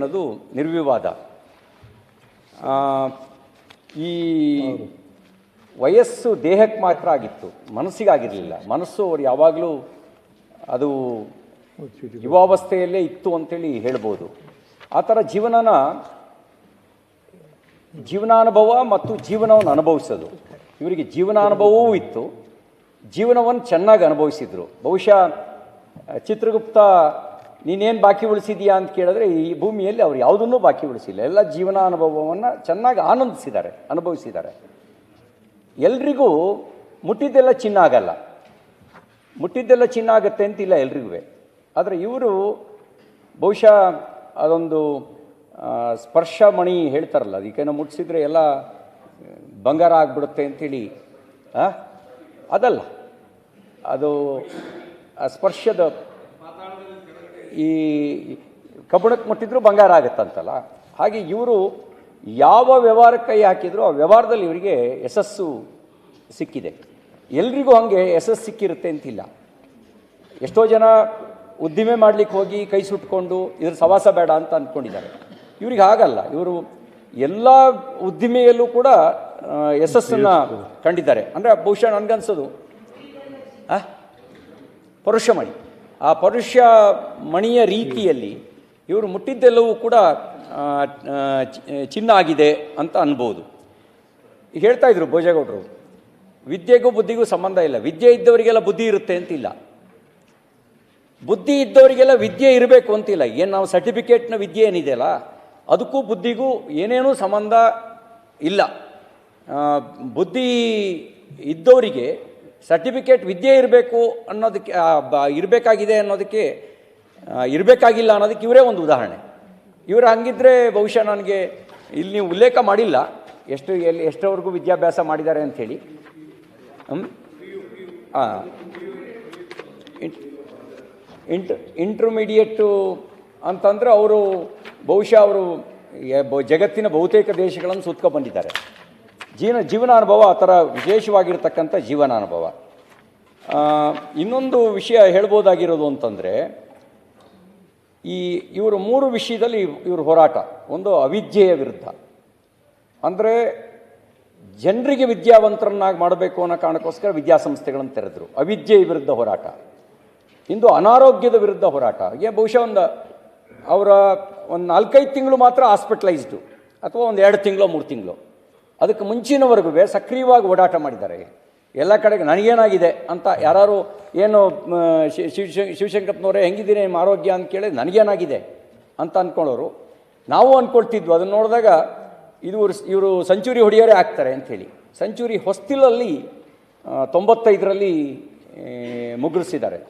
ಅನ್ನೋದು ನಿರ್ವಿವಾದ. ಈ ವಯಸ್ಸು ದೇಹಕ್ಕೆ ಮಾತ್ರ ಆಗಿತ್ತು, ಮನಸ್ಸಿಗಾಗಿರಲಿಲ್ಲ. ಮನಸ್ಸು ಅವ್ರು ಯಾವಾಗಲೂ ಅದು ಯುವಾವಸ್ಥೆಯಲ್ಲೇ ಇತ್ತು ಅಂತೇಳಿ ಹೇಳ್ಬೋದು. ಆ ಥರ ಜೀವನಾನುಭವ ಮತ್ತು ಜೀವನವನ್ನು ಅನುಭವಿಸೋದು. ಇವರಿಗೆ ಜೀವನಾನುಭವವೂ ಇತ್ತು, ಜೀವನವನ್ನು ಚೆನ್ನಾಗಿ ಅನುಭವಿಸಿದರು. ಬಹುಶಃ ಚಿತ್ರಗುಪ್ತ ನೀನೇನು ಬಾಕಿ ಉಳಿಸಿದೀಯಾ ಅಂತ ಕೇಳಿದ್ರೆ ಈ ಭೂಮಿಯಲ್ಲಿ ಅವ್ರು ಯಾವುದನ್ನೂ ಬಾಕಿ ಉಳಿಸಿಲ್ಲ. ಎಲ್ಲ ಜೀವನಾನುಭವವನ್ನು ಚೆನ್ನಾಗಿ ಅನುಭವಿಸಿದ್ದಾರೆ. ಎಲ್ರಿಗೂ ಮುಟ್ಟಿದ್ದೆಲ್ಲ ಚಿನ್ನ ಆಗಲ್ಲ, ಮುಟ್ಟಿದ್ದೆಲ್ಲ ಚಿನ್ನ ಆಗತ್ತೆ ಅಂತಿಲ್ಲ ಎಲ್ರಿಗೂ. ಆದರೆ ಇವರು ಬಹುಶಃ ಅದೊಂದು ಸ್ಪರ್ಶ ಮಣಿ ಹೇಳ್ತಾರಲ್ಲ, ಅದಕ್ಕೇನೋ ಮುಟ್ಟಿಸಿದ್ರೆ ಎಲ್ಲ ಬಂಗಾರ ಆಗಿಬಿಡುತ್ತೆ ಅಂಥೇಳಿ, ಅದಲ್ಲ, ಅದು ಸ್ಪರ್ಶದ ಈ ಕಬ್ಬಣಕ್ಕೆ ಮುಟ್ಟಿದ್ರು ಬಂಗಾರ ಆಗುತ್ತಂತಲ್ಲ, ಹಾಗೆ ಇವರು ಯಾವ ವ್ಯವಹಾರಕ್ಕೆ ಕೈ ಹಾಕಿದ್ರು ಆ ವ್ಯವಹಾರದಲ್ಲಿ ಇವರಿಗೆ ಯಶಸ್ಸು ಸಿಕ್ಕಿದೆ. ಎಲ್ರಿಗೂ ಹಾಗೆ ಯಶಸ್ಸು ಸಿಕ್ಕಿರುತ್ತೆ ಅಂತಿಲ್ಲ. ಎಷ್ಟೋ ಜನ ಉದ್ದಿಮೆ ಮಾಡಲಿಕ್ಕೆ ಹೋಗಿ ಕೈ ಸುಟ್ಕೊಂಡು ಇದ್ರ ಸವಾಸ ಬೇಡ ಅಂತ ಅಂದ್ಕೊಂಡಿದ್ದಾರೆ. ಇವ್ರಿಗೆ ಹಾಗಲ್ಲ, ಇವರು ಎಲ್ಲ ಉದ್ದಿಮೆಯಲ್ಲೂ ಕೂಡ ಯಶಸ್ಸನ್ನು ಕಂಡಿದ್ದಾರೆ. ಅಂದರೆ ಬಹುಶಃ ನನಗನ್ಸೋದು ಪರುಷಮಣಿ, ಆ ಪರುಷ ಮಣಿಯ ರೀತಿಯಲ್ಲಿ ಇವರು ಮುಟ್ಟಿದ್ದೆಲ್ಲವೂ ಕೂಡ ಚಿನ್ನ ಆಗಿದೆ ಅಂತ ಅನ್ಬೋದು. ಹೇಳ್ತಾ ಇದ್ರು ಭೋಜೇಗೌಡರು, ವಿದ್ಯೆಗೂ ಬುದ್ಧಿಗೂ ಸಂಬಂಧ ಇಲ್ಲ, ವಿದ್ಯೆ ಇದ್ದವರಿಗೆಲ್ಲ ಬುದ್ಧಿ ಇರುತ್ತೆ ಅಂತಿಲ್ಲ, ಬುದ್ಧಿ ಇದ್ದವರಿಗೆಲ್ಲ ವಿದ್ಯೆ ಇರಬೇಕು ಅಂತಿಲ್ಲ. ಏನು ನಾವು ಸರ್ಟಿಫಿಕೇಟ್ನ ವಿದ್ಯೆ ಏನಿದೆಯಲ್ಲ ಅದಕ್ಕೂ ಬುದ್ಧಿಗೂ ಏನೇನೂ ಸಂಬಂಧ ಇಲ್ಲ. ಬುದ್ಧಿ ಇದ್ದವರಿಗೆ ಸರ್ಟಿಫಿಕೇಟ್ ವಿದ್ಯೆ ಇರಬೇಕು ಅನ್ನೋದಕ್ಕೆ ಇರಬೇಕಾಗಿದೆ ಅನ್ನೋದಕ್ಕೆ ಇರಬೇಕಾಗಿಲ್ಲ ಅನ್ನೋದಕ್ಕೆ ಇವರೇ ಒಂದು ಉದಾಹರಣೆ. ಇವರು ಹಂಗಿದ್ರೆ ಬಹುಶಃ ನನಗೆ ಇಲ್ಲಿ ನೀವು ಉಲ್ಲೇಖ ಮಾಡಿಲ್ಲ ಎಷ್ಟವರೆಗೂ ವಿದ್ಯಾಭ್ಯಾಸ ಮಾಡಿದ್ದಾರೆ ಅಂಥೇಳಿ. ಇಂಟರ್ಮೀಡಿಯೇಟು ಅಂತಂದರೆ ಅವರು ಬಹುಶಃ ಅವರು ಜಗತ್ತಿನ ಬಹುತೇಕ ದೇಶಗಳನ್ನು ಸುತ್ಕೊಂಡು ಬಂದಿದ್ದಾರೆ. ಜೀವನಾನುಭವ ಆ ಥರ ವಿಶೇಷವಾಗಿರ್ತಕ್ಕಂಥ ಜೀವನಾನುಭವ. ಇನ್ನೊಂದು ವಿಷಯ ಹೇಳ್ಬೋದಾಗಿರೋದು ಅಂತಂದರೆ, ಇವರು 3 ವಿಷಯದಲ್ಲಿ ಇವರು ಹೋರಾಟ. ಒಂದು ಅವಿದ್ಯೆಯ ವಿರುದ್ಧ, ಅಂದರೆ ಜನರಿಗೆ ವಿದ್ಯಾವಂತರನ್ನಾಗಿ ಮಾಡಬೇಕು ಅನ್ನೋ ಕಾರಣಕ್ಕೋಸ್ಕರ ವಿದ್ಯಾಸಂಸ್ಥೆಗಳನ್ನು ತೆರೆದರು, ಅವಿದ್ಯೆಯ ವಿರುದ್ಧ ಹೋರಾಟ. ಇಂದು ಅನಾರೋಗ್ಯದ ವಿರುದ್ಧ ಹೋರಾಟ. ಬಹುಶಃ ಅವರ ಒಂದು 4-5 ತಿಂಗಳು ಮಾತ್ರ ಹಾಸ್ಪಿಟಲೈಸ್ಡು, ಅಥವಾ ಒಂದು 2 ತಿಂಗಳು 3 ತಿಂಗಳು, ಅದಕ್ಕೆ ಮುಂಚಿನವರೆಗೂ ಸಕ್ರಿಯವಾಗಿ ಓಡಾಟ ಮಾಡಿದ್ದಾರೆ. ಎಲ್ಲ ಕಡೆಗೆ ನನಗೇನಾಗಿದೆ ಅಂತ ಯಾರು ಏನು ಶಿವಶಂಕರಪ್ಪನವರೇ ಹೆಂಗಿದ್ದೀನಿ ನಿಮ್ಮ ಆರೋಗ್ಯ ಅಂತ ಕೇಳಿದ್ರೆ ನನಗೇನಾಗಿದೆ ಅಂತ ಅಂದ್ಕೊಳ್ಳೋರು. ನಾವು ಅಂದ್ಕೊಳ್ತಿದ್ವು ಅದನ್ನು ನೋಡಿದಾಗ ಇವರು ಸೆಂಚುರಿ ಹೊಡೆಯೋರೇ ಆಗ್ತಾರೆ ಅಂಥೇಳಿ. ಸೆಂಚುರಿ ಹೊಸ್ತಿಲಲ್ಲಿ 95ರಲ್ಲಿ ಮುಗುರಿಸಿದ್ದಾರೆ.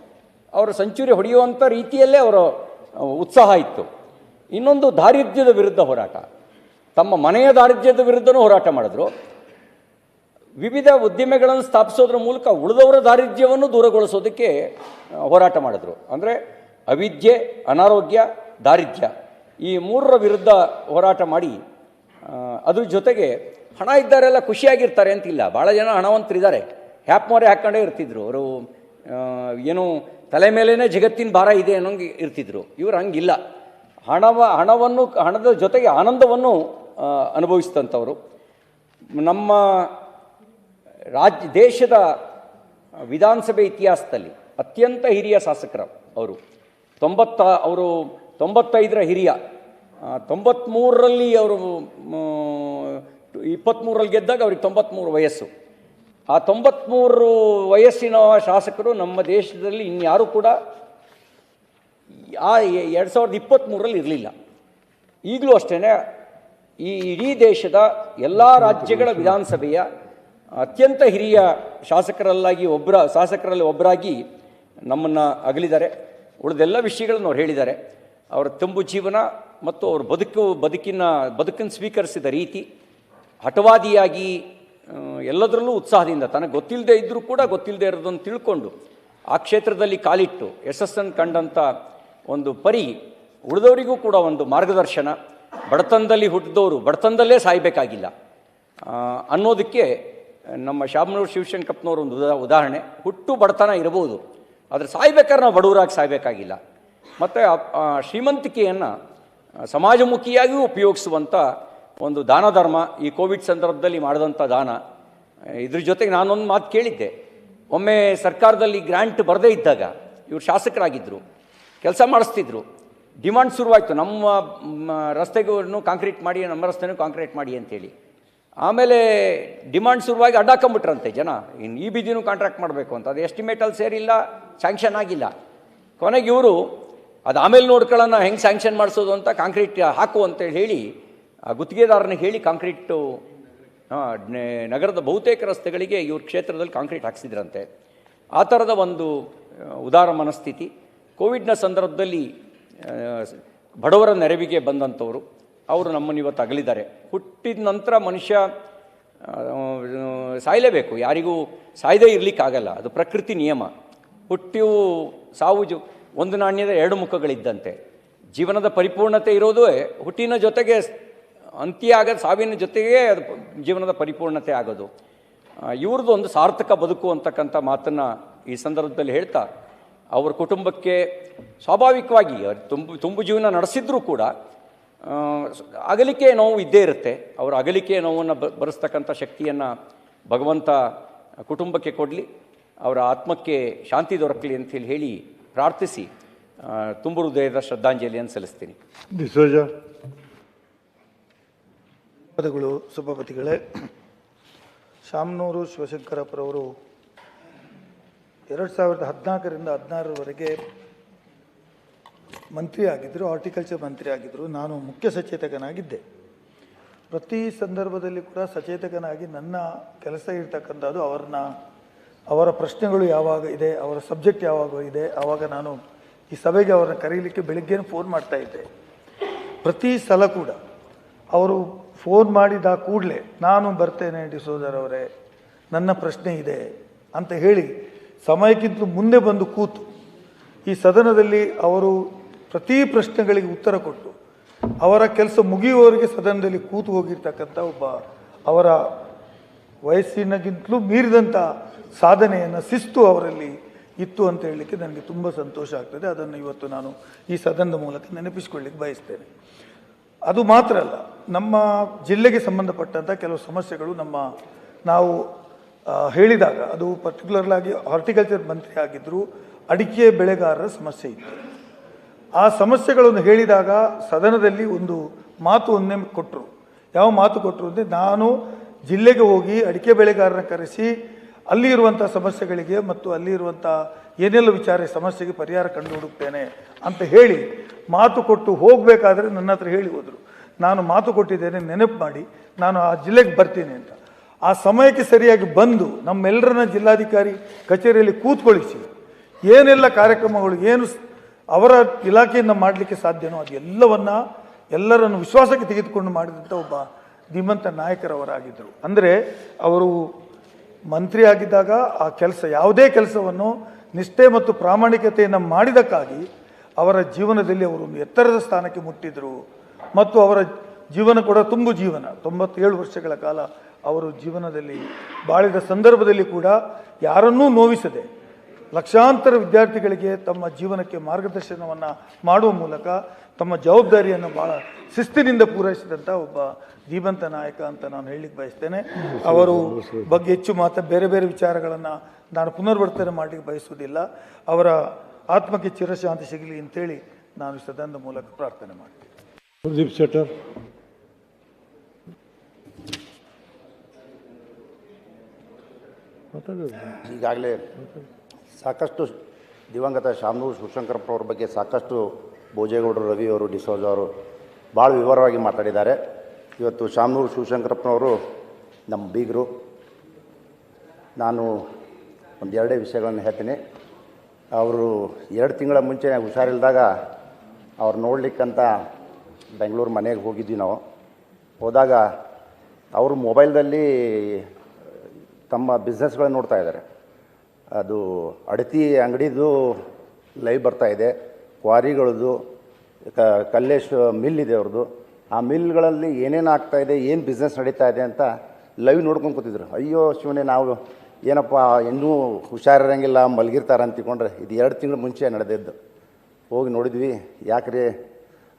ಅವರು ಸೆಂಚುರಿ ಹೊಡೆಯುವಂಥ ರೀತಿಯಲ್ಲೇ ಅವರ ಉತ್ಸಾಹ ಇತ್ತು. ಇನ್ನೊಂದು ದಾರಿದ್ರ್ಯದ ವಿರುದ್ಧ ಹೋರಾಟ, ತಮ್ಮ ಮನೆಯ ದಾರಿದ್ರ್ಯದ ವಿರುದ್ಧನೂ ಹೋರಾಟ ಮಾಡಿದ್ರು. ವಿವಿಧ ಉದ್ದಿಮೆಗಳನ್ನು ಸ್ಥಾಪಿಸೋದ್ರ ಮೂಲಕ ಉಳಿದವರ ದಾರಿದ್ರ್ಯವನ್ನು ದೂರಗೊಳಿಸೋದಕ್ಕೆ ಹೋರಾಟ ಮಾಡಿದ್ರು. ಅಂದರೆ ಅವಿದ್ಯೆ, ಅನಾರೋಗ್ಯ, ದಾರಿದ್ರ್ಯ, ಈ 3ರ ವಿರುದ್ಧ ಹೋರಾಟ ಮಾಡಿ ಅದ್ರ ಜೊತೆಗೆ ಹಣ ಇದ್ದಾರೆಲ್ಲ ಖುಷಿಯಾಗಿರ್ತಾರೆ ಅಂತಿಲ್ಲ. ಭಾಳ ಜನ ಹಣವಂತರಿದ್ದಾರೆ, ಹ್ಯಾಪ್ ಮೊರೆ ಹಾಕ್ಕೊಂಡೇ ಇರ್ತಿದ್ರು. ಅವರು ಏನು ತಲೆ ಮೇಲೇ ಜಗತ್ತಿನ ಭಾರ ಇದೆ ಅನ್ನೋಂಗೆ ಇರ್ತಿದ್ರು. ಇವರು ಹಂಗಿಲ್ಲ, ಹಣದ ಜೊತೆಗೆ ಆನಂದವನ್ನು ಅನುಭವಿಸಿದಂಥವರು. ನಮ್ಮ ದೇಶದ ವಿಧಾನಸಭೆ ಇತಿಹಾಸದಲ್ಲಿ ಅತ್ಯಂತ ಹಿರಿಯ ಶಾಸಕರು ಅವರು. 95ರ ಹಿರಿಯ, 93ರಲ್ಲಿ ಅವರು 23ರಲ್ಲಿ ಗೆದ್ದಾಗ ಅವ್ರಿಗೆ 93 ವಯಸ್ಸು. ಆ 93 ವಯಸ್ಸಿನ ಶಾಸಕರು ನಮ್ಮ ದೇಶದಲ್ಲಿ ಇನ್ಯಾರೂ ಕೂಡ 2023ರಲ್ಲಿ ಇರಲಿಲ್ಲ. ಈಗಲೂ ಅಷ್ಟೇ ಈ ಇಡೀ ದೇಶದ ಎಲ್ಲ ರಾಜ್ಯಗಳ ವಿಧಾನಸಭೆಯ ಅತ್ಯಂತ ಹಿರಿಯ ಶಾಸಕರಲ್ಲಿ ಒಬ್ಬರಾಗಿ ನಮ್ಮನ್ನು ಅಗಲಿದ್ದಾರೆ. ಉಳಿದೆಲ್ಲ ವಿಷಯಗಳನ್ನು ಅವ್ರು ಹೇಳಿದ್ದಾರೆ. ಅವರ ತುಂಬು ಜೀವನ ಮತ್ತು ಅವ್ರ ಬದುಕನ್ನು ಸ್ವೀಕರಿಸಿದ ರೀತಿ, ಹಠವಾದಿಯಾಗಿ ಎಲ್ಲದರಲ್ಲೂ ಉತ್ಸಾಹದಿಂದ, ತನಗೆ ಗೊತ್ತಿಲ್ಲದೆ ಇದ್ದರೂ ಕೂಡ ಗೊತ್ತಿಲ್ಲದೆ ಇರೋದನ್ನು ತಿಳ್ಕೊಂಡು ಆ ಕ್ಷೇತ್ರದಲ್ಲಿ ಕಾಲಿಟ್ಟು ಯಶಸ್ಸನ್ನು ಕಂಡಂಥ ಒಂದು ಪರಿ, ಉಳಿದವರಿಗೂ ಕೂಡ ಒಂದು ಮಾರ್ಗದರ್ಶನ. ಬಡತನದಲ್ಲಿ ಹುಟ್ಟಿದವರು ಬಡತನದಲ್ಲೇ ಸಾಯಬೇಕಾಗಿಲ್ಲ ಅನ್ನೋದಕ್ಕೆ ನಮ್ಮ ಶಾಮನೂರು ಶಿವಶಂಕರಪ್ಪನವರು ಒಂದು ಉದಾಹರಣೆ. ಹುಟ್ಟು ಬಡತನ ಇರಬಹುದು, ಆದರೆ ಸಾಯ್ಬೇಕಾದ್ರೆ ನಾವು ಬಡವರಾಗಿ ಸಾಯಬೇಕಾಗಿಲ್ಲ. ಮತ್ತು ಶ್ರೀಮಂತಿಕೆಯನ್ನು ಸಮಾಜಮುಖಿಯಾಗಿಯೂ ಉಪಯೋಗಿಸುವಂಥ ಒಂದು ದಾನ ಧರ್ಮ ಈ ಕೋವಿಡ್ ಸಂದರ್ಭದಲ್ಲಿ ಮಾಡಿದಂಥ ದಾನ. ಇದ್ರ ಜೊತೆಗೆ ನಾನೊಂದು ಮಾತು ಕೇಳಿದ್ದೆ. ಒಮ್ಮೆ ಸರ್ಕಾರದಲ್ಲಿ ಗ್ರ್ಯಾಂಟ್ ಬರದೇ ಇದ್ದಾಗ ಇವರು ಶಾಸಕರಾಗಿದ್ದರು, ಕೆಲಸ ಮಾಡಿಸ್ತಿದ್ರು. ಡಿಮಾಂಡ್ ಶುರುವಾಯಿತು, ನಮ್ಮ ರಸ್ತೆಗೂ ಕಾಂಕ್ರೀಟ್ ಮಾಡಿ, ನಮ್ಮ ರಸ್ತೆನೂ ಕಾಂಕ್ರೀಟ್ ಮಾಡಿ ಅಂತೇಳಿ. ಆಮೇಲೆ ಡಿಮಾಂಡ್ ಶುರುವಾಗಿ ಅಡ್ಡಾಕೊಂಬಿಟ್ರಂತೆ ಜನ, ಇನ್ನು ಈ ಬೀದಿನೂ ಕಾಂಟ್ರಾಕ್ಟ್ ಮಾಡಬೇಕು ಅಂತ. ಅದು ಎಸ್ಟಿಮೇಟಲ್ಲಿ ಸೇರಿಲ್ಲ, ಸ್ಯಾಂಕ್ಷನ್ ಆಗಿಲ್ಲ. ಕೊನೆಗೆ ಇವರು ಅದು ಆಮೇಲೆ ನೋಡ್ಕೊಳ್ಳೋಣ ಹೆಂಗೆ ಸ್ಯಾಂಕ್ಷನ್ ಮಾಡಿಸೋದು ಅಂತ ಕಾಂಕ್ರೀಟ್ ಹಾಕು ಅಂತೇಳಿ ಹೇಳಿ ಆ ಗುತ್ತಿಗೆದಾರನಿಗೆ ಹೇಳಿ ಕಾಂಕ್ರೀಟು ನಗರದ ಬಹುತೇಕ ರಸ್ತೆಗಳಿಗೆ ಇವ್ರ ಕ್ಷೇತ್ರದಲ್ಲಿ ಕಾಂಕ್ರೀಟ್ ಹಾಕ್ಸಿದ್ರಂತೆ. ಆ ಥರದ ಒಂದು ಉದಾರ ಮನಸ್ಥಿತಿ. ಕೋವಿಡ್ನ ಸಂದರ್ಭದಲ್ಲಿ ಬಡವರ ನೆರವಿಗೆ ಬಂದಂಥವರು ಅವರು ನಮ್ಮನ್ನು ಇವತ್ತು ಅಗಲಿದ್ದಾರೆ. ಹುಟ್ಟಿದ ನಂತರ ಮನುಷ್ಯ ಸಾಯಲೇಬೇಕು, ಯಾರಿಗೂ ಸಾಯದೇ ಇರಲಿಕ್ಕಾಗಲ್ಲ, ಅದು ಪ್ರಕೃತಿ ನಿಯಮ. ಹುಟ್ಟಿಯು ಸಾವು ಒಂದು ನಾಣ್ಯದ ಎರಡು ಮುಖಗಳಿದ್ದಂತೆ. ಜೀವನದ ಪರಿಪೂರ್ಣತೆ ಇರೋದು ಹುಟ್ಟಿನ ಜೊತೆಗೆ ಅಂತ್ಯ ಆಗೋದು, ಸಾವಿನ ಜೊತೆಗೇ ಅದು ಜೀವನದ ಪರಿಪೂರ್ಣತೆ ಆಗೋದು. ಇವ್ರದ್ದು ಒಂದು ಸಾರ್ಥಕ ಬದುಕು ಅಂತಕ್ಕಂಥ ಮಾತನ್ನು ಈ ಸಂದರ್ಭದಲ್ಲಿ ಹೇಳ್ತಾ, ಅವ್ರ ಕುಟುಂಬಕ್ಕೆ ಸ್ವಾಭಾವಿಕವಾಗಿ ತುಂಬು ಜೀವನ ನಡೆಸಿದ್ರೂ ಕೂಡ ಅಗಲಿಕೆ ನೋವು ಇದ್ದೇ ಇರುತ್ತೆ. ಅವರ ಅಗಲಿಕೆ ನೋವನ್ನು ಬರೆಸ್ತಕ್ಕಂಥ ಶಕ್ತಿಯನ್ನು ಭಗವಂತ ಕುಟುಂಬಕ್ಕೆ ಕೊಡಲಿ, ಅವರ ಆತ್ಮಕ್ಕೆ ಶಾಂತಿ ದೊರಕಲಿ ಅಂತೇಳಿ ಹೇಳಿ ಪ್ರಾರ್ಥಿಸಿ ತುಂಬು ಹೃದಯದ ಶ್ರದ್ಧಾಂಜಲಿಯನ್ನು ಸಲ್ಲಿಸ್ತೀನಿ. ಪದಗಳು ಸಭಾಪತಿಗಳೇ, ಶಾಮನೂರು ಶಿವಶಂಕರಪ್ಪರವರು 2014ರಿಂದ 16ರವರೆಗೆ ಮಂತ್ರಿ ಆಗಿದ್ದರು, ಹಾರ್ಟಿಕಲ್ಚರ್ ಮಂತ್ರಿ ಆಗಿದ್ದರು. ನಾನು ಮುಖ್ಯ ಸಚೇತಕನಾಗಿದ್ದೆ. ಪ್ರತಿ ಸಂದರ್ಭದಲ್ಲಿ ಕೂಡ ಸಚೇತಕನಾಗಿ ನನ್ನ ಕೆಲಸ ಇರ್ತಕ್ಕಂಥದ್ದು ಅವರ ಪ್ರಶ್ನೆಗಳು ಯಾವಾಗ ಇದೆ, ಅವರ ಸಬ್ಜೆಕ್ಟ್ ಯಾವಾಗ ಇದೆ, ಆವಾಗ ನಾನು ಈ ಸಭೆಗೆ ಅವರನ್ನು ಕರೀಲಿಕ್ಕೆ ಬೆಳಿಗ್ಗೆ ಫೋನ್ ಮಾಡ್ತಾಯಿದ್ದೆ. ಪ್ರತಿ ಸಲ ಕೂಡ ಅವರು ಫೋನ್ ಮಾಡಿದ ಕೂಡಲೇ ನಾನು ಬರ್ತೇನೆ ಡಿಸೋಜರ್ ಅವರೇ, ನನ್ನ ಪ್ರಶ್ನೆ ಇದೆ ಅಂತ ಹೇಳಿ ಸಮಯಕ್ಕಿಂತ ಮುಂದೆ ಬಂದು ಕೂತು ಈ ಸದನದಲ್ಲಿ ಅವರು ಪ್ರತಿ ಪ್ರಶ್ನೆಗಳಿಗೆ ಉತ್ತರ ಕೊಟ್ಟು ಅವರ ಕೆಲಸ ಮುಗಿಯುವವರೆಗೆ ಸದನದಲ್ಲಿ ಕೂತು ಹೋಗಿರ್ತಕ್ಕಂಥ ಅವರ ವಯಸ್ಸಿನಗಿಂತಲೂ ಮೀರಿದಂಥ ಸಾಧನೆಯನ್ನು, ಶಿಸ್ತು ಅವರಲ್ಲಿ ಇತ್ತು ಅಂತ ಹೇಳಲಿಕ್ಕೆ ನನಗೆ ತುಂಬ ಸಂತೋಷ ಆಗ್ತದೆ. ಅದನ್ನು ಇವತ್ತು ನಾನು ಈ ಸದನದ ಮೂಲಕ ನೆನಪಿಸಿಕೊಳ್ಳಿಕ್ಕೆ ಬಯಸ್ತೇನೆ. ಅದು ಮಾತ್ರ ಅಲ್ಲ, ನಮ್ಮ ಜಿಲ್ಲೆಗೆ ಸಂಬಂಧಪಟ್ಟಂಥ ಕೆಲವು ಸಮಸ್ಯೆಗಳು ನಾವು ಹೇಳಿದಾಗ, ಅದು ಪರ್ಟಿಕ್ಯುಲರ್ಲಾಗಿ ಹಾರ್ಟಿಕಲ್ಚರ್ ಮಂತ್ರಿ ಆಗಿದ್ದರು, ಅಡಿಕೆ ಬೆಳೆಗಾರರ ಸಮಸ್ಯೆ ಇತ್ತು. ಆ ಸಮಸ್ಯೆಗಳನ್ನು ಹೇಳಿದಾಗ ಸದನದಲ್ಲಿ ಒಂದು ಮಾತುವನ್ನೇ ಕೊಟ್ಟರು. ಯಾವ ಮಾತು ಕೊಟ್ಟರು ಅಂದರೆ, ನಾನು ಜಿಲ್ಲೆಗೆ ಹೋಗಿ ಅಡಿಕೆ ಬೆಳೆಗಾರರನ್ನ ಕರೆಸಿ ಅಲ್ಲಿ ಇರುವಂಥ ಸಮಸ್ಯೆಗಳಿಗೆ ಮತ್ತು ಅಲ್ಲಿ ಇರುವಂಥ ಏನೆಲ್ಲ ಸಮಸ್ಯೆಗೆ ಪರಿಹಾರ ಕಂಡು ಹುಡುಕ್ತೇನೆ ಅಂತ ಹೇಳಿ ಮಾತು ಕೊಟ್ಟು ಹೋಗಬೇಕಾದ್ರೆ ನನ್ನ ಹತ್ರ ಹೇಳಿ ಹೋದರು, ನಾನು ಮಾತು ಕೊಟ್ಟಿದ್ದೇನೆ, ನೆನಪು ಮಾಡಿ ನಾನು ಆ ಜಿಲ್ಲೆಗೆ ಬರ್ತೀನಿ ಅಂತ. ಆ ಸಮಯಕ್ಕೆ ಸರಿಯಾಗಿ ಬಂದು ನಮ್ಮೆಲ್ಲರನ್ನ ಜಿಲ್ಲಾಧಿಕಾರಿ ಕಚೇರಿಯಲ್ಲಿ ಕೂತ್ಕೊಳಿಸಿ ಏನೆಲ್ಲ ಕಾರ್ಯಕ್ರಮಗಳು, ಏನು ಅವರ ಇಲಾಖೆಯಿಂದ ಮಾಡಲಿಕ್ಕೆ ಸಾಧ್ಯನೋ ಅದು ಎಲ್ಲರನ್ನು ವಿಶ್ವಾಸಕ್ಕೆ ತೆಗೆದುಕೊಂಡು ಮಾಡಿದಂಥ ಒಬ್ಬ ಧೀಮಂತ ನಾಯಕರವರಾಗಿದ್ದರು. ಅಂದರೆ ಅವರು ಮಂತ್ರಿ ಆಗಿದ್ದಾಗ ಆ ಕೆಲಸ, ಯಾವುದೇ ಕೆಲಸವನ್ನು ನಿಷ್ಠೆ ಮತ್ತು ಪ್ರಾಮಾಣಿಕತೆಯನ್ನು ಮಾಡಿದಕ್ಕಾಗಿ ಅವರ ಜೀವನದಲ್ಲಿ ಅವರು ಒಂದು ಎತ್ತರದ ಸ್ಥಾನಕ್ಕೆ ಮುಟ್ಟಿದ್ರು. ಮತ್ತು ಅವರ ಜೀವನ ಕೂಡ ತುಂಬು ಜೀವನ, 97 ವರ್ಷಗಳ ಕಾಲ ಅವರು ಜೀವನದಲ್ಲಿ ಬಾಳಿದ ಸಂದರ್ಭದಲ್ಲಿ ಕೂಡ ಯಾರನ್ನೂ ನೋವಿಸದೆ ಲಕ್ಷಾಂತರ ವಿದ್ಯಾರ್ಥಿಗಳಿಗೆ ತಮ್ಮ ಜೀವನಕ್ಕೆ ಮಾರ್ಗದರ್ಶನವನ್ನು ಮಾಡುವ ಮೂಲಕ ತಮ್ಮ ಜವಾಬ್ದಾರಿಯನ್ನು ಭಾಳ ಶಿಸ್ತಿನಿಂದ ಪೂರೈಸಿದಂಥ ಒಬ್ಬ ಧೀಮಂತ ನಾಯಕ ಅಂತ ನಾನು ಹೇಳಲಿಕ್ಕೆ ಬಯಸ್ತೇನೆ. ಅವರು ಬಗ್ಗೆ ಹೆಚ್ಚು ಬೇರೆ ಬೇರೆ ವಿಚಾರಗಳನ್ನು ನಾನು ಪುನರ್ವರ್ತನೆ ಮಾಡಲಿಕ್ಕೆ ಬಯಸುವುದಿಲ್ಲ. ಅವರ ಆತ್ಮಕ್ಕೆ ಚಿರಶಾಂತಿ ಸಿಗಲಿ ಅಂತೇಳಿ ನಾನು ಸದನದ ಮೂಲಕ ಪ್ರಾರ್ಥನೆ ಮಾಡ್ತೀನಿ. ಪ್ರದೀಪ್ ಶೆಟ್ಟರ್. ಈಗಾಗಲೇ ಸಾಕಷ್ಟು ದಿವಂಗತ ಶಾಮನೂರು ಶಿವಶಂಕರಪ್ಪನವ್ರ ಬಗ್ಗೆ ಸಾಕಷ್ಟು ಭೋಜೇಗೌಡರು, ರವಿಯವರು, ಡಿಸೋಜ ಅವರು ಭಾಳ ವಿವರವಾಗಿ ಮಾತಾಡಿದ್ದಾರೆ. ಇವತ್ತು ಶಾಮನೂರು ಶಿವಶಂಕರಪ್ಪನವರು ನಮ್ಮ ಬೀಗರು. ನಾನು ಒಂದೆರಡೇ ವಿಷಯಗಳನ್ನು ಹೇಳ್ತೀನಿ. ಅವರು 2 ತಿಂಗಳ ಮುಂಚೆ ಹುಷಾರಿಲ್ದಾಗ ಅವ್ರು ನೋಡ್ಲಿಕ್ಕಂತ ಬೆಂಗಳೂರು ಮನೆಗೆ ಹೋಗಿದ್ವಿ ನಾವು. ಹೋದಾಗ ಅವರು ಮೊಬೈಲ್ದಲ್ಲಿ ತಮ್ಮ ಬಿಸ್ನೆಸ್ಗಳನ್ನು ನೋಡ್ತಾ ಇದ್ದಾರೆ. ಅದು ಅಡತಿ ಅಂಗಡಿದು ಲೈವ್ ಬರ್ತಾಯಿದೆ, ಕ್ವಾರಿಗಳದ್ದು, ಕಲ್ಲೇಶ್ ಮಿಲ್ ಇದೆ ಅವ್ರದ್ದು. ಆ ಮಿಲ್ಗಳಲ್ಲಿ ಏನೇನು ಆಗ್ತಾಯಿದೆ, ಏನು ಬಿಸ್ನೆಸ್ ನಡೀತಾ ಇದೆ ಅಂತ ಲೈವ್ ನೋಡ್ಕೊಂಡು ಕೂತಿದ್ರು. ಅಯ್ಯೋ ಶಿವನೇ, ನಾವು ಏನಪ್ಪ ಇನ್ನೂ ಹುಷಾರಿರಂಗಿಲ್ಲ, ಮಲಗಿರ್ತಾರೆ ಅಂತ ತಿಳ್ಕೊಂಡ್ರೆ ಇದು 2 ತಿಂಗಳ ಮುಂಚೆ ನಡೆದಿದ್ದು. ಹೋಗಿ ನೋಡಿದ್ವಿ. ಯಾಕ್ರಿ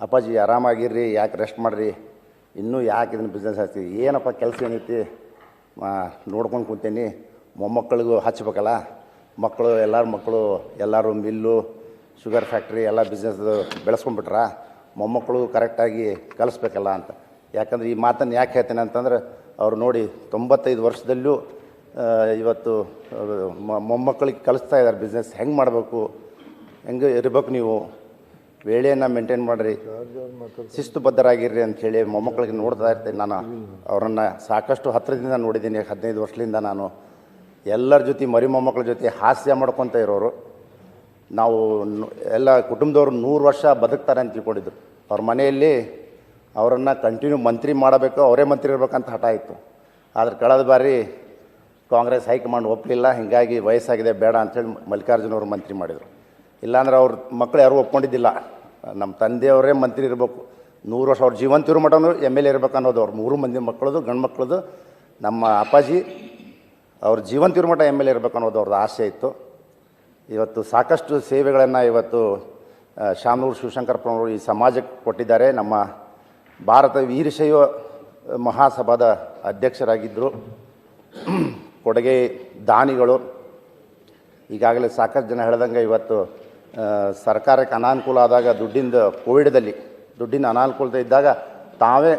ಅಪ್ಪಾಜಿ ಆರಾಮಾಗಿರ್ರಿ, ಯಾಕೆ ರೆಸ್ಟ್ ಮಾಡಿರಿ, ಇನ್ನೂ ಯಾಕೆ ಇದನ್ನು ಬಿಸ್ನೆಸ್ ಹಚ್ತೀವಿ, ಏನಪ್ಪ ಕೆಲಸ ಏನೈತಿ ನೋಡ್ಕೊಂಡು ಕೂತೇನಿ, ಮೊಮ್ಮಕ್ಕಳಿಗೂ ಹಚ್ಬೇಕಲ್ಲ, ಮಕ್ಕಳು ಎಲ್ಲರೂ ಮಿಲ್ಲು, ಶುಗರ್ ಫ್ಯಾಕ್ಟ್ರಿ ಎಲ್ಲ ಬಿಸ್ನೆಸ್ ಬೆಳೆಸ್ಕೊಂಡ್ಬಿಟ್ರ, ಮೊಮ್ಮಕ್ಕಳು ಕರೆಕ್ಟಾಗಿ ಕಲಿಸ್ಬೇಕಲ್ಲ ಅಂತ. ಯಾಕಂದ್ರೆ ಈ ಮಾತನ್ನು ಯಾಕೆ ಹೇಳ್ತೇನೆ ಅಂತಂದ್ರೆ, ಅವ್ರು ನೋಡಿ 95 ವರ್ಷದಲ್ಲೂ ಇವತ್ತು ಮೊಮ್ಮಕ್ಕಳಿಗೆ ಕಲಿಸ್ತಾ ಇದ್ದಾರೆ ಬಿಸ್ನೆಸ್ ಹೆಂಗೆ ಮಾಡಬೇಕು, ಹೆಂಗೆ ಇರಬೇಕು, ನೀವು ವೇಳೆಯನ್ನು ಮೇಂಟೈನ್ ಮಾಡಿರಿ, ಶಿಸ್ತುಬದ್ಧರಾಗಿರ್ರಿ ಅಂಥೇಳಿ ಮೊಮ್ಮಕ್ಕಳಿಗೆ ನೋಡ್ತಾ ಇರ್ತೇನೆ. ನಾನು ಅವರನ್ನು ಸಾಕಷ್ಟು ಹತ್ತಿರದಿಂದ ನೋಡಿದ್ದೀನಿ. 15 ವರ್ಷದಿಂದ ನಾನು ಎಲ್ಲರ ಜೊತೆ ಮರಿ ಮೊಮ್ಮಕ್ಕಳ ಜೊತೆ ಹಾಸ್ಯ ಮಾಡ್ಕೊತ ಇರೋರು. ನಾವು ಎಲ್ಲ ಕುಟುಂಬದವ್ರು 100 ವರ್ಷ ಬದುಕ್ತಾರೆ ಅಂತ ತಿಳ್ಕೊಂಡಿದ್ರು. ಅವ್ರ ಮನೆಯಲ್ಲಿ ಅವರನ್ನು ಕಂಟಿನ್ಯೂ ಮಂತ್ರಿ ಮಾಡಬೇಕು, ಅವರೇ ಮಂತ್ರಿ ಇರಬೇಕಂತ ಹಠ ಇತ್ತು. ಆದರೆ ಕಳೆದ ಬಾರಿ ಕಾಂಗ್ರೆಸ್ ಹೈಕಮಾಂಡ್ ಒಪ್ಪಲಿಲ್ಲ, ಹೀಗಾಗಿ ವಯಸ್ಸಾಗಿದೆ ಬೇಡ ಅಂಥೇಳಿ ಮಲ್ಲಿಕಾರ್ಜುನ ಅವರು ಮಂತ್ರಿ ಮಾಡಿದರು. ಇಲ್ಲಾಂದ್ರೆ ಅವ್ರ ಮಕ್ಕಳು ಯಾರೂ ಒಪ್ಕೊಂಡಿದ್ದಿಲ್ಲ, ನಮ್ಮ ತಂದೆಯವರೇ ಮಂತ್ರಿ ಇರಬೇಕು, 100 ವರ್ಷ ಅವ್ರ ಜೀವಂತ ಇರೋ ಮಟನೂ MLA ಇರಬೇಕು ಅನ್ನೋದು ಅವ್ರ 3 ಮಂದಿ ಮಕ್ಕಳದು, ಗಂಡು ಮಕ್ಕಳದು. ನಮ್ಮ ಅಪ್ಪಾಜಿ ಅವ್ರ ಜೀವಂತ ಇರೋ ಮಟ MLA ಇರಬೇಕು ಅನ್ನೋದು ಅವ್ರದ್ದು ಆಸೆ ಇತ್ತು. ಇವತ್ತು ಸಾಕಷ್ಟು ಸೇವೆಗಳನ್ನು ಇವತ್ತು ಶಾಮನೂರು ಶಿವಶಂಕರಪ್ಪನವರು ಈ ಸಮಾಜಕ್ಕೆ ಕೊಟ್ಟಿದ್ದಾರೆ. ನಮ್ಮ ಭಾರತ ವೀರಶೈವ ಮಹಾಸಭಾದ ಅಧ್ಯಕ್ಷರಾಗಿದ್ದರು, ಕೊಡುಗೆ ದಾನಿಗಳು. ಈಗಾಗಲೇ ಸಾಕಷ್ಟು ಜನ ಹೇಳ್ದಂಗೆ ಇವತ್ತು ಸರ್ಕಾರಕ್ಕೆ ಅನಾನುಕೂಲ ಆದಾಗ ದುಡ್ಡಿನ ಅನಾನುಕೂಲತೆ ಇದ್ದಾಗ ತಾವೇ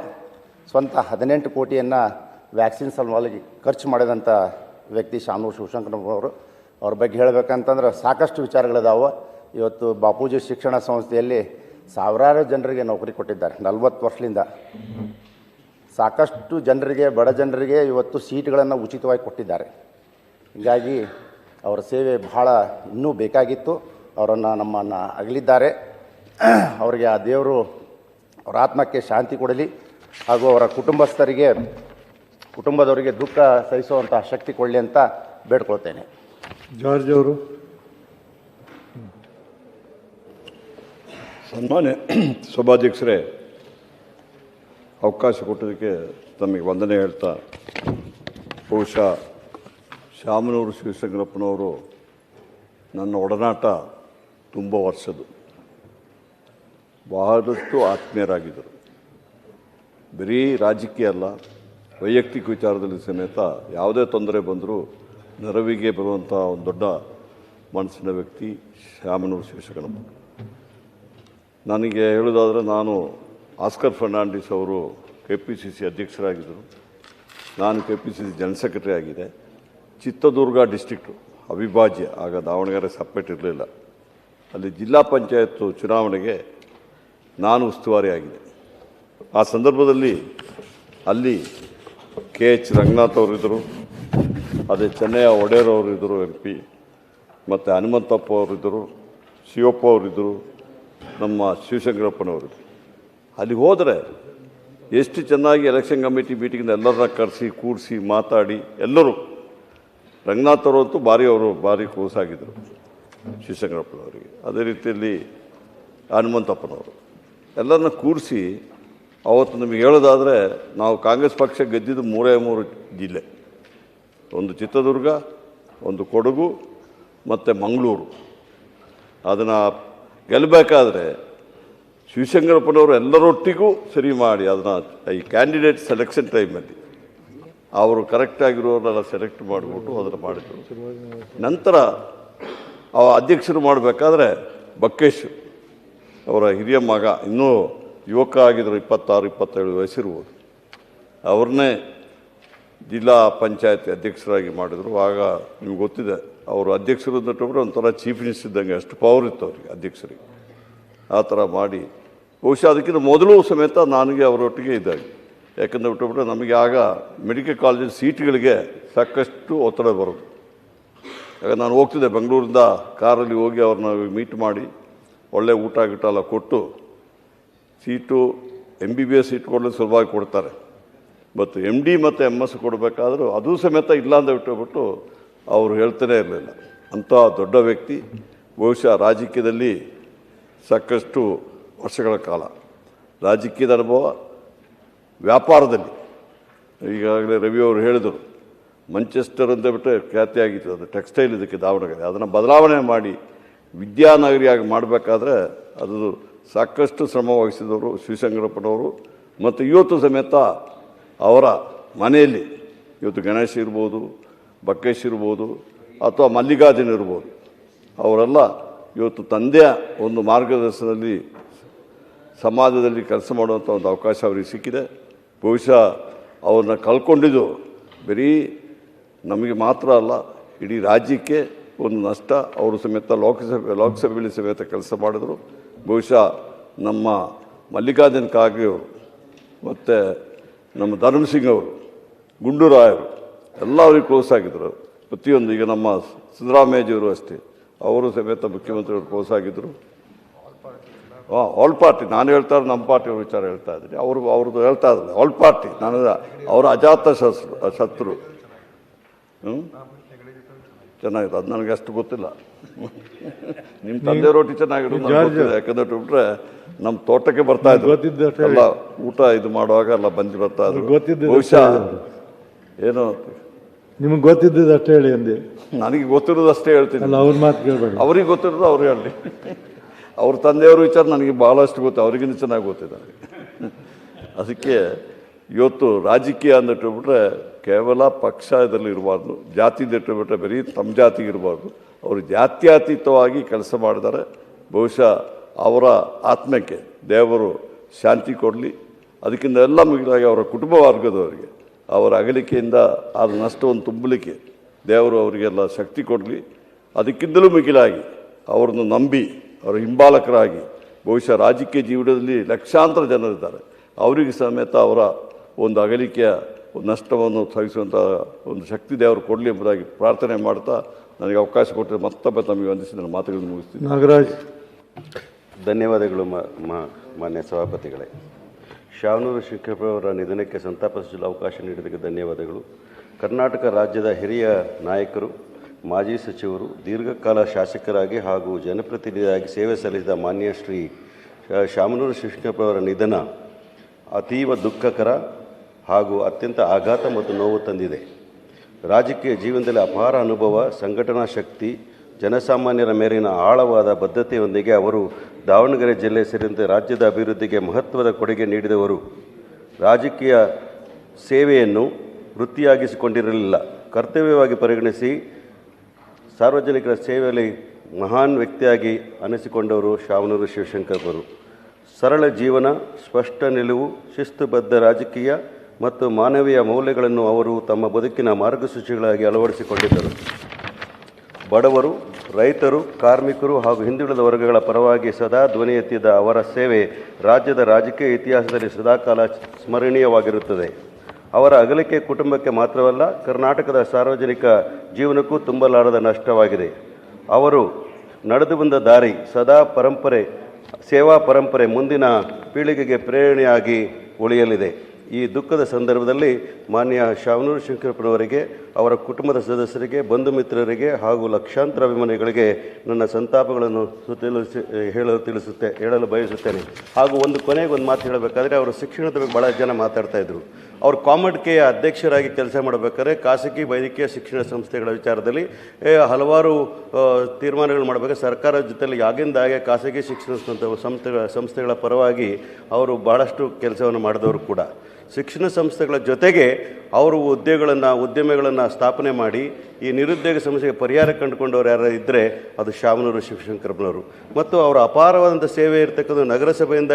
ಸ್ವಂತ 18 ಕೋಟಿಯನ್ನು ವ್ಯಾಕ್ಸಿನ್ ಸಲುವಾಗಿ ಖರ್ಚು ಮಾಡಿದಂಥ ವ್ಯಕ್ತಿ ಶಾಮನೂರು ಶಿವಶಂಕರಪ್ಪನವರು. ಅವ್ರ ಬಗ್ಗೆ ಹೇಳಬೇಕಂತಂದ್ರೆ ಸಾಕಷ್ಟು ವಿಚಾರಗಳಿದಾವೆ. ಇವತ್ತು ಬಾಪೂಜಿ ಶಿಕ್ಷಣ ಸಂಸ್ಥೆಯಲ್ಲಿ ಸಾವಿರಾರು ಜನರಿಗೆ ನೌಕರಿ ಕೊಟ್ಟಿದ್ದಾರೆ 40 ವರ್ಷದಿಂದ. ಸಾಕಷ್ಟು ಜನರಿಗೆ, ಬಡ ಜನರಿಗೆ ಇವತ್ತು ಸೀಟ್ಗಳನ್ನು ಉಚಿತವಾಗಿ ಕೊಟ್ಟಿದ್ದಾರೆ. ಹೀಗಾಗಿ ಅವರ ಸೇವೆ ಬಹಳ ಇನ್ನೂ ಬೇಕಾಗಿತ್ತು. ನಮ್ಮನ್ನು ಅಗಲಿದ್ದಾರೆ. ಅವರಿಗೆ ಆ ದೇವರು ಅವರ ಆತ್ಮಕ್ಕೆ ಶಾಂತಿ ಕೊಡಲಿ, ಹಾಗೂ ಅವರ ಕುಟುಂಬದವರಿಗೆ ದುಃಖ ಸಹಿಸುವಂಥ ಶಕ್ತಿ ಕೊಡಲಿ ಅಂತ ಬೇಡ್ಕೊಳ್ತೇನೆ. ಜಾರ್ಜ್ ಅವರು. ಸನ್ಮಾನ್ಯ ಸಭಾಧ್ಯಕ್ಷರೇ, ಅವಕಾಶ ಕೊಟ್ಟೋದಕ್ಕೆ ತಮಗೆ ವಂದನೆ ಹೇಳ್ತಾ, ಬಹುಶಃ ಶಾಮನೂರು ಶಿವಶಂಕರಪ್ಪನವರು ನನ್ನ ಒಡನಾಟ ತುಂಬ ವರ್ಷದ್ದು, ಬಹಳಷ್ಟು ಆತ್ಮೀಯರಾಗಿದ್ದರು. ಬರೀ ರಾಜಕೀಯ ಅಲ್ಲ, ವೈಯಕ್ತಿಕ ವಿಚಾರದಲ್ಲಿ ಸಮೇತ ಯಾವುದೇ ತೊಂದರೆ ಬಂದರೂ ನೆರವಿಗೆ ಬರುವಂಥ ಒಂದು ದೊಡ್ಡ ಮನಸ್ಸಿನ ವ್ಯಕ್ತಿ ಶಾಮನೂರು ಶಿವಶಂಕರಪ್ಪ. ನನಗೆ ಹೇಳೋದಾದರೆ, ನಾನು ಆಸ್ಕರ್ ಫರ್ನಾಂಡಿಸ್ ಅವರು KPCC ಅಧ್ಯಕ್ಷರಾಗಿದ್ದರು, ನಾನು KPCC ಜನರಲ್ ಸೆಕ್ರೆಟರಿ ಆಗಿದೆ. ಚಿತ್ರದುರ್ಗ ಡಿಸ್ಟ್ರಿಕ್ಟು ಅವಿಭಾಜ್ಯ, ಆಗ ದಾವಣಗೆರೆ ಸಪ್ರೇಟ್ ಇರಲಿಲ್ಲ. ಅಲ್ಲಿ ಜಿಲ್ಲಾ ಪಂಚಾಯತ್ ಚುನಾವಣೆಗೆ ನಾನು ಉಸ್ತುವಾರಿ ಆಗಿದೆ. ಆ ಸಂದರ್ಭದಲ್ಲಿ ಅಲ್ಲಿ KH ರಂಗನಾಥ್ ಅವರಿದ್ದರು, ಅದೇ ಚೆನ್ನಯ್ಯ ಒಡೆಯರ್ ಅವರಿದ್ದರು MP, ಮತ್ತು ಹನುಮಂತಪ್ಪ ಅವರಿದ್ದರು, ಶಿವಪ್ಪ ಅವರಿದ್ದರು, ನಮ್ಮ ಶಿವಶಂಕರಪ್ಪನವರು. ಅಲ್ಲಿ ಹೋದರೆ ಎಷ್ಟು ಚೆನ್ನಾಗಿ ಎಲೆಕ್ಷನ್ ಕಮಿಟಿ ಮೀಟಿಂಗ್ನ ಎಲ್ಲರನ್ನ ಕರೆಸಿ ಕೂಡಿಸಿ ಮಾತಾಡಿ, ಎಲ್ಲರೂ ರಂಗನಾಥ್ ಅವರಂತೂ ಭಾರಿ ಕೂಸಾಗಿದ್ದರು ಶಿವಶಂಕರಪ್ಪನವರಿಗೆ. ಅದೇ ರೀತಿಯಲ್ಲಿ ಹನುಮಂತಪ್ಪನವರು ಎಲ್ಲರನ್ನ ಕೂರಿಸಿ ಅವತ್ತು ನಿಮಗೆ ಹೇಳೋದಾದರೆ, ನಾವು ಕಾಂಗ್ರೆಸ್ ಪಕ್ಷ ಗೆದ್ದಿದ್ದು 3 ಜಿಲ್ಲೆ, ಒಂದು ಚಿತ್ರದುರ್ಗ, ಒಂದು ಕೊಡಗು ಮತ್ತು ಮಂಗಳೂರು. ಅದನ್ನು ಗೆಲ್ಲಬೇಕಾದ್ರೆ ಶಿವಶಂಕರಪ್ಪನವರು ಎಲ್ಲರೊಟ್ಟಿಗೂ ಸರಿ ಮಾಡಿ ಅದನ್ನು ಈ ಕ್ಯಾಂಡಿಡೇಟ್ ಸೆಲೆಕ್ಷನ್ ಟೈಮಲ್ಲಿ ಅವರು ಕರೆಕ್ಟಾಗಿರೋರನ್ನೆಲ್ಲ ಸೆಲೆಕ್ಟ್ ಮಾಡಿಬಿಟ್ಟು ಅದನ್ನು ಮಾಡಿದರು. ನಂತರ ಅಧ್ಯಕ್ಷರು ಮಾಡಬೇಕಾದ್ರೆ ಬಕ್ಕೇಶ್ ಅವರ ಹಿರಿಯ ಮಗ, ಇನ್ನೂ ಯುವಕ ಆಗಿದ್ದರು, 26-27 ವಯಸ್ಸಿರ್ಬೋದು, ಅವ್ರನ್ನೇ ಜಿಲ್ಲಾ ಪಂಚಾಯತ್ ಅಧ್ಯಕ್ಷರಾಗಿ ಮಾಡಿದರು. ಆಗ ನಿಮ್ಗೆ ಗೊತ್ತಿದೆ, ಅವರು ಅಧ್ಯಕ್ಷರು ಅಂದ್ಬಿಟ್ರೆ ಒಂಥರ ಚೀಫ್ ಮಿನಿಸ್ಟರ್ ಇದ್ದಂಗೆ, ಅಷ್ಟು ಪವರ್ ಇತ್ತು ಅವರಿಗೆ ಅಧ್ಯಕ್ಷರಿಗೆ. ಆ ಥರ ಮಾಡಿ ಬಹುಶಃ ಅದಕ್ಕಿಂತ ಮೊದಲು ಸಮೇತ ನನಗೆ ಅವರೊಟ್ಟಿಗೆ ಇದ್ದಾಗ, ಯಾಕಂದ್ರೆ ಬಿಟ್ಟುಬಿಟ್ರೆ ನಮಗೆ ಆಗ ಮೆಡಿಕಲ್ ಕಾಲೇಜ್ ಸೀಟ್ಗಳಿಗೆ ಸಾಕಷ್ಟು ಒತ್ತಡ ಬರೋದು. ಯಾಕಂದ್ರೆ ನಾನು ಹೋಗ್ತಿದ್ದೆ ಬೆಂಗಳೂರಿಂದ ಕಾರಲ್ಲಿ ಹೋಗಿ ಅವ್ರನ್ನ ಮೀಟ್ ಮಾಡಿ ಒಳ್ಳೆ ಊಟ ಗೀಟ ಎಲ್ಲ ಕೊಟ್ಟು, ಸೀಟು MBBS ಸೀಟ್ ಕೊಡಲು ಸುಲಭವಾಗಿ ಕೊಡ್ತಾರೆ, ಮತ್ತು MD ಮತ್ತು MS ಕೊಡಬೇಕಾದ್ರೂ ಅದು ಸಮೇತ ಇಲ್ಲ ಅಂತ ಬಿಟ್ಟುಬಿಟ್ಟು ಅವರು ಹೇಳ್ತಾನೆ ಇರಲಿಲ್ಲ. ಅಂಥ ದೊಡ್ಡ ವ್ಯಕ್ತಿ. ಬಹುಶಃ ರಾಜಕೀಯದಲ್ಲಿ ಸಾಕಷ್ಟು ವರ್ಷಗಳ ಕಾಲ ರಾಜಕೀಯದ ಅನುಭವ, ವ್ಯಾಪಾರದಲ್ಲಿ ಈಗಾಗಲೇ ರವಿ ಅವರು ಹೇಳಿದರು, ಮಂಚೆಸ್ಟರ್ ಅಂತ ಬಿಟ್ಟರೆ ಖ್ಯಾತಿಯಾಗಿತ್ತು, ಅದು ಟೆಕ್ಸ್ಟೈಲ್ ಇದಕ್ಕೆ ದಾವಣಗೆರೆ, ಅದನ್ನು ಬದಲಾವಣೆ ಮಾಡಿ ವಿದ್ಯಾನಗರಿಯಾಗಿ ಮಾಡಬೇಕಾದ್ರೆ ಅದು ಸಾಕಷ್ಟು ಶ್ರಮ ವಹಿಸಿದವರು ಶಿವಶಂಕರಪ್ಪನವರು. ಮತ್ತು ಇವತ್ತು ಸಮೇತ ಅವರ ಮನೆಯಲ್ಲಿ ಇವತ್ತು ಗಣೇಶ್ ಇರ್ಬೋದು, ಬಕ್ಕೇಶ್ ಇರ್ಬೋದು, ಅಥವಾ ಮಲ್ಲಿಕಾರ್ಜುನ್ ಇರ್ಬೋದು, ಅವರೆಲ್ಲ ಇವತ್ತು ತಂದೆಯ ಒಂದು ಮಾರ್ಗದರ್ಶನದಲ್ಲಿ ಸಮಾಜದಲ್ಲಿ ಕೆಲಸ ಮಾಡುವಂಥ ಒಂದು ಅವಕಾಶ ಅವರಿಗೆ ಸಿಕ್ಕಿದೆ. ಬಹುಶಃ ಅವ್ರನ್ನ ಕಳ್ಕೊಂಡಿದ್ದು ಬರೀ ನಮಗೆ ಮಾತ್ರ ಅಲ್ಲ, ಇಡೀ ರಾಜ್ಯಕ್ಕೆ ಒಂದು ನಷ್ಟ. ಅವರು ಸಮೇತ ಲೋಕಸಭೆಯಲ್ಲಿ ಸಮೇತ ಕೆಲಸ ಮಾಡಿದರು. ಬಹುಶಃ ನಮ್ಮ ಮಲ್ಲಿಕಾರ್ಜುನ್ ಖರ್ಗೆ ಅವರು ಮತ್ತು ನಮ್ಮ ಧರ್ಮಸಿಂಗ್ ಅವರು, ಗುಂಡೂರಾಯರು ಎಲ್ಲ ಅವ್ರಿಗೆ ಕ್ಲೋಸ್ ಆಗಿದ್ದರು. ಪ್ರತಿಯೊಂದು ಈಗ ನಮ್ಮ ಸಿದ್ದರಾಮಯ್ಯಜಿಯವರು ಅಷ್ಟೇ, ಅವರು ಸಮೇತ ಮುಖ್ಯಮಂತ್ರಿಯವರು ಕ್ಲೋಸ್ ಆಗಿದ್ದರು. ಆಲ್ ಪಾರ್ಟಿ, ನಾನು ಹೇಳ್ತಾ ಇರೋದು ನಮ್ಮ ಪಾರ್ಟಿಯವ್ರ ವಿಚಾರ ಹೇಳ್ತಾ ಇದ್ದೀನಿ, ಅವ್ರದ್ದು ಹೇಳ್ತಾ ಇದ್ದಾರೆ ಆಲ್ ಪಾರ್ಟಿ. ನಾನು ಅವರು ಅಜಾತ ಶತ್ರು. ಚೆನ್ನಾಗಿದೆ, ಅದು ನನಗೆ ಅಷ್ಟು ಗೊತ್ತಿಲ್ಲ. ನಿಮ್ಮ ತಂದೆ ರೋಟಿ ಚೆನ್ನಾಗಿರೋದು ಯಾಕಂದ್ರೆ ಬಿಟ್ರೆ ನಮ್ಮ ತೋಟಕ್ಕೆ ಬರ್ತಾ ಇದ್ರು ಎಲ್ಲ ಊಟ ಇದು ಮಾಡುವಾಗ ಎಲ್ಲ ಬಂದು ಬರ್ತಾ ಇದ್ರು. ಬಹುಶಃ ಏನೋ ನಿಮ್ಗೆ ಗೊತ್ತಿದ್ದು ಅಷ್ಟೇ ಹೇಳಿ ಅಂದೆ. ನನಗೆ ಗೊತ್ತಿರೋದು ಅಷ್ಟೇ ಹೇಳ್ತೀನಿ, ಅವ್ರ ಮಾತು ಕೇಳಬೇಡ. ಅವ್ರಿಗೆ ಗೊತ್ತಿರೋದು ಅವ್ರು ಹೇಳಿ. ಅವ್ರ ತಂದೆಯವ್ರ ವಿಚಾರ ನನಗೆ ಭಾಳಷ್ಟು ಗೊತ್ತು, ಅವ್ರಿಗಿಂತ ಚೆನ್ನಾಗಿ ಗೊತ್ತಿದೆ. ಅದಕ್ಕೆ ಇವತ್ತು ರಾಜಕೀಯ ಅಂದಿಟ್ಟುಬಿಟ್ರೆ ಕೇವಲ ಪಕ್ಷ ಇದರಲ್ಲಿ ಇರಬಾರ್ದು, ಜಾತಿ ಇಟ್ಟುಬಿಟ್ರೆ ಬರೀ ತಮ್ಮ ಜಾತಿಗೆ ಇರಬಾರ್ದು. ಅವರು ಜಾತ್ಯತೀತವಾಗಿ ಕೆಲಸ ಮಾಡಿದ್ದಾರೆ. ಬಹುಶಃ ಅವರ ಆತ್ಮಕ್ಕೆ ದೇವರು ಶಾಂತಿ ಕೊಡಲಿ. ಅದಕ್ಕಿಂತ ಎಲ್ಲ ಮುಗಿದಾಗಿ ಅವರ ಕುಟುಂಬ ವರ್ಗದವರಿಗೆ ಅವರ ಅಗಲಿಕೆಯಿಂದ ಆದ ನಷ್ಟವನ್ನು ತುಂಬಲಿಕ್ಕೆ ದೇವರು ಅವರಿಗೆಲ್ಲ ಶಕ್ತಿ ಕೊಡಲಿ. ಅದಕ್ಕಿಂತಲೂ ಮಿಗಿಲಾಗಿ ಅವರನ್ನು ನಂಬಿ ಅವರ ಹಿಂಬಾಲಕರಾಗಿ ಬಹುಶಃ ರಾಜಕೀಯ ಜೀವನದಲ್ಲಿ ಲಕ್ಷಾಂತರ ಜನರಿದ್ದಾರೆ, ಅವರಿಗೆ ಸಮೇತ ಅವರ ಒಂದು ಅಗಲಿಕೆಯ ಒಂದು ನಷ್ಟವನ್ನು ಸಹಿಸುವಂಥ ಒಂದು ಶಕ್ತಿ ದೇವರು ಕೊಡಲಿ ಎಂಬುದಾಗಿ ಪ್ರಾರ್ಥನೆ ಮಾಡ್ತಾ ನನಗೆ ಅವಕಾಶ ಕೊಟ್ಟರೆ ಮತ್ತೊಮ್ಮೆ ತಮಗೆ ವಂದಿಸಿ ನನ್ನ ಮಾತುಗಳನ್ನು ಮುಗಿಸ್ತೀನಿ. ನಾಗರಾಜ್. ಧನ್ಯವಾದಗಳು ಮಾನ್ಯ ಸಭಾಪತಿಗಳೇ. ಶಾವನೂರು ಶಿವಶಂಕರಪ್ಪನವರ ನಿಧನಕ್ಕೆ ಸಂತಾಪ ಸೂಚಿಸಲು ಅವಕಾಶ ನೀಡಿದ್ದಕ್ಕೆ ಧನ್ಯವಾದಗಳು. ಕರ್ನಾಟಕ ರಾಜ್ಯದ ಹಿರಿಯ ನಾಯಕರು, ಮಾಜಿ ಸಚಿವರು, ದೀರ್ಘಕಾಲ ಶಾಸಕರಾಗಿ ಹಾಗೂ ಜನಪ್ರತಿನಿಧಿಯಾಗಿ ಸೇವೆ ಸಲ್ಲಿಸಿದ ಮಾನ್ಯ ಶ್ರೀ ಶಾಮನೂರು ಶಿವಶಂಕರಪ್ಪನವರ ನಿಧನ ಅತೀವ ದುಃಖಕರ ಹಾಗೂ ಅತ್ಯಂತ ಆಘಾತ ಮತ್ತು ನೋವು ತಂದಿದೆ. ರಾಜಕೀಯ ಜೀವನದಲ್ಲಿ ಅಪಾರ ಅನುಭವ, ಸಂಘಟನಾ ಶಕ್ತಿ, ಜನಸಾಮಾನ್ಯರ ಮೇಲಿನ ಆಳವಾದ ಬದ್ಧತೆಯೊಂದಿಗೆ ಅವರು ದಾವಣಗೆರೆ ಜಿಲ್ಲೆ ಸೇರಿದಂತೆ ರಾಜ್ಯದ ಅಭಿವೃದ್ಧಿಗೆ ಮಹತ್ವದ ಕೊಡುಗೆ ನೀಡಿದವರು. ರಾಜಕೀಯ ಸೇವೆಯನ್ನು ವೃತ್ತಿಯಾಗಿಸಿಕೊಂಡಿರಲಿಲ್ಲ, ಕರ್ತವ್ಯವಾಗಿ ಪರಿಗಣಿಸಿ ಸಾರ್ವಜನಿಕರ ಸೇವೆಯಲ್ಲಿ ಮಹಾನ್ ವ್ಯಕ್ತಿಯಾಗಿ ಅನಿಸಿಕೊಂಡವರು ಶಾಮನೂರು ಶಿವಶಂಕರಪ್ಪರು. ಸರಳ ಜೀವನ, ಸ್ಪಷ್ಟ ನಿಲುವು, ಶಿಸ್ತುಬದ್ಧ ರಾಜಕೀಯ ಮತ್ತು ಮಾನವೀಯ ಮೌಲ್ಯಗಳನ್ನು ಅವರು ತಮ್ಮ ಬದುಕಿನ ಮಾರ್ಗಸೂಚಿಗಳಾಗಿ ಅಳವಡಿಸಿಕೊಂಡಿದ್ದರು. ಬಡವರು, ರೈತರು, ಕಾರ್ಮಿಕರು ಹಾಗೂ ಹಿಂದುಳಿದ ವರ್ಗಗಳ ಪರವಾಗಿ ಸದಾ ಧ್ವನಿ ಎತ್ತಿದ ಅವರ ಸೇವೆ ರಾಜ್ಯದ ರಾಜಕೀಯ ಇತಿಹಾಸದಲ್ಲಿ ಸದಾಕಾಲ ಸ್ಮರಣೀಯವಾಗಿರುತ್ತದೆ. ಅವರ ಅಗಲಿಕೆ ಕುಟುಂಬಕ್ಕೆ ಮಾತ್ರವಲ್ಲ, ಕರ್ನಾಟಕದ ಸಾರ್ವಜನಿಕ ಜೀವನಕ್ಕೂ ತುಂಬಲಾರದ ನಷ್ಟವಾಗಿದೆ. ಅವರು ನಡೆದು ಬಂದ ದಾರಿ ಸದಾ ಸೇವಾ ಪರಂಪರೆ ಮುಂದಿನ ಪೀಳಿಗೆಗೆ ಪ್ರೇರಣೆಯಾಗಿ ಉಳಿಯಲಿದೆ. ಈ ದುಃಖದ ಸಂದರ್ಭದಲ್ಲಿ ಮಾನ್ಯ ಶಾಮನೂರು ಶಿವಶಂಕರಪ್ಪನವರಿಗೆ, ಅವರ ಕುಟುಂಬದ ಸದಸ್ಯರಿಗೆ, ಬಂಧು ಮಿತ್ರರಿಗೆ ಹಾಗೂ ಲಕ್ಷಾಂತರ ಅಭಿಮಾನಿಗಳಿಗೆ ನನ್ನ ಸಂತಾಪಗಳನ್ನು ಹೇಳಲು ಬಯಸುತ್ತೇನೆ. ಹಾಗೂ ಕೊನೆಗೆ ಒಂದು ಮಾತು ಹೇಳಬೇಕಾದ್ರೆ, ಅವರು ಶಿಕ್ಷಣದ ಬಗ್ಗೆ ಭಾಳ ಜನ ಮಾತಾಡ್ತಾ ಇದ್ರು. ಅವರು ಕಾಮಡ್ಕೆಯ ಅಧ್ಯಕ್ಷರಾಗಿ ಕೆಲಸ ಮಾಡಬೇಕಾದ್ರೆ ಖಾಸಗಿ ವೈದ್ಯಕೀಯ ಶಿಕ್ಷಣ ಸಂಸ್ಥೆಗಳ ವಿಚಾರದಲ್ಲಿ ಹಲವಾರು ತೀರ್ಮಾನಗಳು ಮಾಡಬೇಕಾದ್ರೆ ಸರ್ಕಾರದ ಜೊತೆಯಲ್ಲಿ ಆಗಿಂದಾಗೆ ಖಾಸಗಿ ಶಿಕ್ಷಣ ಸಂಸ್ಥೆಗಳ ಪರವಾಗಿ ಅವರು ಭಾಳಷ್ಟು ಕೆಲಸವನ್ನು ಮಾಡಿದವರು ಕೂಡ. ಶಿಕ್ಷಣ ಸಂಸ್ಥೆಗಳ ಜೊತೆಗೆ ಅವರು ಉದ್ಯಮಗಳನ್ನು ಸ್ಥಾಪನೆ ಮಾಡಿ ಈ ನಿರುದ್ಯೋಗ ಸಮಸ್ಯೆಗೆ ಪರಿಹಾರ ಕಂಡುಕೊಂಡವರು ಯಾರು ಇದ್ದರೆ ಅದು ಶಾಮನೂರು ಶಿವಶಂಕರಪ್ಪನವರು. ಮತ್ತು ಅವರ ಅಪಾರವಾದಂಥ ಸೇವೆ ಇರತಕ್ಕಂಥ ನಗರಸಭೆಯಿಂದ